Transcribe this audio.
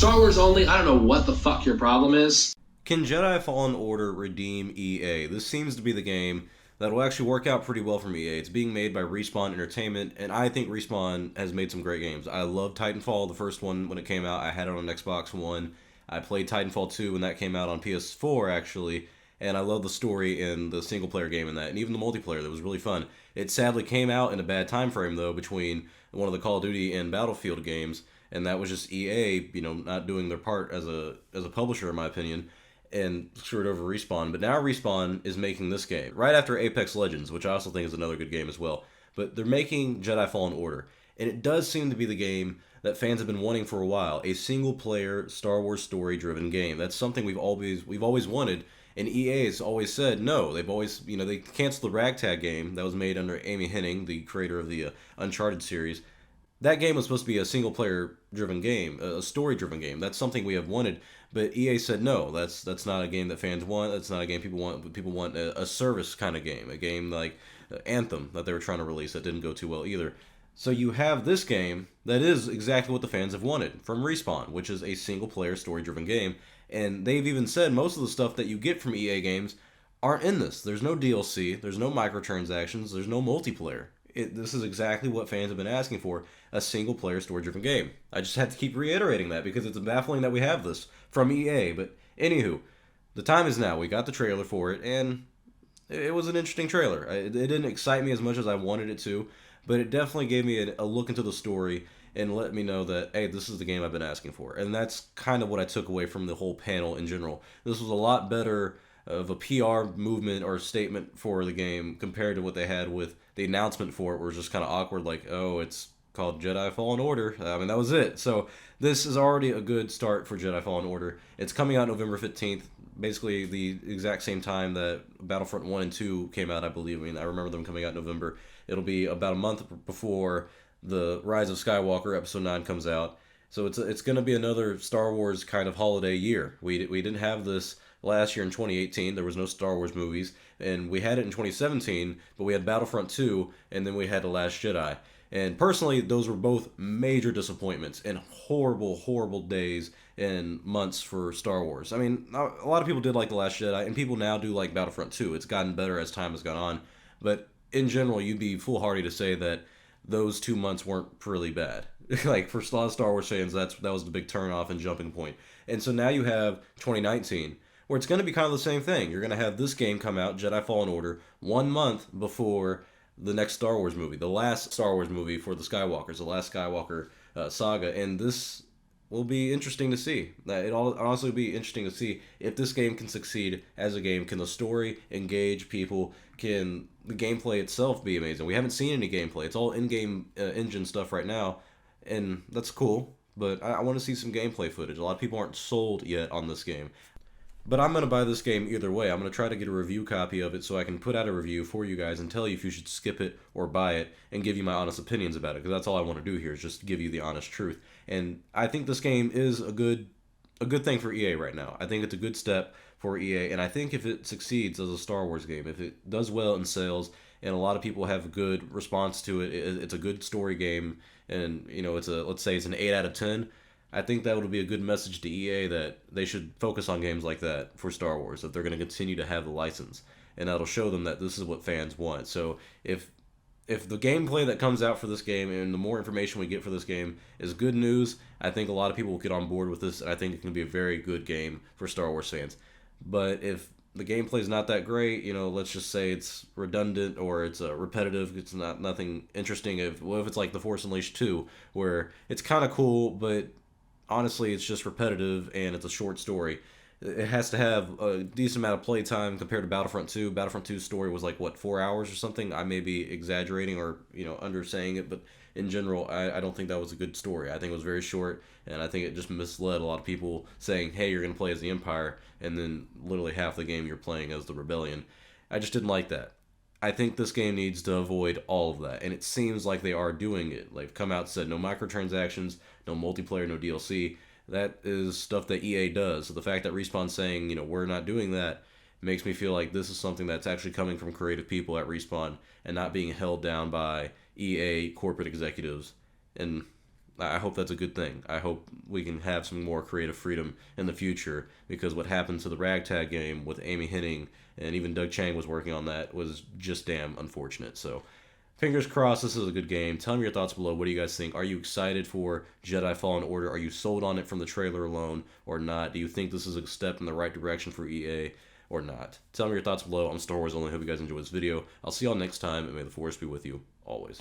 Star Wars only, I don't know what the fuck your problem is. Can Jedi Fallen Order redeem EA? This seems to be the game that will actually work out pretty well from EA. It's being made by Respawn Entertainment, and I think Respawn has made some great games. I love Titanfall, the first one when it came out. I had it on Xbox One. I played Titanfall 2 when that came out on PS4, actually, and I love the story and the single-player game in that, and even the multiplayer. That was really fun. It sadly came out in a bad time frame, though, between one of the Call of Duty and Battlefield games, and that was just EA, not doing their part as a publisher, in my opinion, and screwed over Respawn. But now Respawn is making this game right after Apex Legends, which I also think is another good game as well. But they're making Jedi Fallen Order, and it does seem to be the game that fans have been wanting for a while, a single-player Star Wars story-driven game. That's something we've always wanted, and EA has always said no. They've always, they canceled the Ragtag game that was made under Amy Hennig, the creator of the Uncharted series. That game was supposed to be a single-player driven game, a story-driven game. That's something we have wanted, but EA said no. That's not a game that fans want. That's not a game people want. People want a service kind of game, a game like Anthem that they were trying to release that didn't go too well either. So you have this game that is exactly what the fans have wanted from Respawn, which is a single-player story-driven game, and they've even said most of the stuff that you get from EA games aren't in this. There's no DLC, there's no microtransactions, there's no multiplayer. This is exactly what fans have been asking for, a single-player story-driven game. I just have to keep reiterating that because it's baffling that we have this from EA. But anywho, the time is now. We got the trailer for it, and it was an interesting trailer. It didn't excite me as much as I wanted it to, but it definitely gave me a look into the story and let me know that, hey, this is the game I've been asking for. And that's kind of what I took away from the whole panel in general. This was a lot better of a PR movement or statement for the game compared to what they had with the announcement for it, where it was just kind of awkward, like, oh, it's called Jedi Fallen Order. I mean, that was it. So this is already a good start for Jedi Fallen Order. It's coming out November 15th, basically the exact same time that Battlefront 1 and 2 came out, I believe. I mean, I remember them coming out in November. It'll be about a month before the Rise of Skywalker Episode 9 comes out. So it's going to be another Star Wars kind of holiday year. We didn't have this last year in 2018. There was no Star Wars movies, and we had it in 2017, but we had Battlefront 2, and then we had The Last Jedi. And personally, those were both major disappointments and horrible, horrible days and months for Star Wars. I mean, a lot of people did like The Last Jedi, and people now do like Battlefront 2. It's gotten better as time has gone on, but in general, you'd be foolhardy to say that those 2 months weren't really bad. Like, for a lot of Star Wars fans, that was the big turnoff and jumping point. And so now you have 2019, where it's going to be kind of the same thing. You're going to have this game come out, Jedi Fallen Order, 1 month before the next Star Wars movie, the last Star Wars movie for the Skywalkers, the last Skywalker saga. And this will be interesting to see. It'll also be interesting to see if this game can succeed as a game. Can the story engage people? Can the gameplay itself be amazing? We haven't seen any gameplay. It's all in-game engine stuff right now, and that's cool. But I want to see some gameplay footage. A lot of people aren't sold yet on this game. But I'm going to buy this game either way. I'm going to try to get a review copy of it so I can put out a review for you guys and tell you if you should skip it or buy it and give you my honest opinions about it, because that's all I want to do here is just give you the honest truth. And I think this game is a good thing for EA right now. I think it's a good step for EA, and I think if it succeeds as a Star Wars game, if it does well in sales and a lot of people have a good response to it, it's a good story game, and let's say it's an 8 out of 10, I think that would be a good message to EA that they should focus on games like that for Star Wars, that they're going to continue to have the license, and that'll show them that this is what fans want. So if the gameplay that comes out for this game and the more information we get for this game is good news, I think a lot of people will get on board with this, and I think it can be a very good game for Star Wars fans. But if the gameplay is not that great, let's just say it's redundant or it's repetitive, it's nothing interesting. If it's like The Force Unleashed 2, where it's kind of cool, but honestly, it's just repetitive and it's a short story. It has to have a decent amount of playtime compared to Battlefront 2. Battlefront 2's story was 4 hours or something? I may be exaggerating or, undersaying it, but in general, I don't think that was a good story. I think it was very short, and I think it just misled a lot of people saying, hey, you're going to play as the Empire, and then literally half the game you're playing as the Rebellion. I just didn't like that. I think this game needs to avoid all of that, and it seems like they are doing it. They've come out and said no microtransactions, no multiplayer, no DLC. That is stuff that EA does. So the fact that Respawn's saying, we're not doing that, makes me feel like this is something that's actually coming from creative people at Respawn and not being held down by EA corporate executives. And I hope that's a good thing. I hope we can have some more creative freedom in the future, because what happened to the Ragtag game with Amy Hennig, and even Doug Chang was working on that, was just damn unfortunate. So fingers crossed this is a good game. Tell me your thoughts below. What do you guys think? Are you excited for Jedi Fallen Order? Are you sold on it from the trailer alone or not? Do you think this is a step in the right direction for EA or not? Tell me your thoughts below. I'm Star Wars Only. Hope you guys enjoyed this video. I'll see y'all next time, and may the Force be with you always.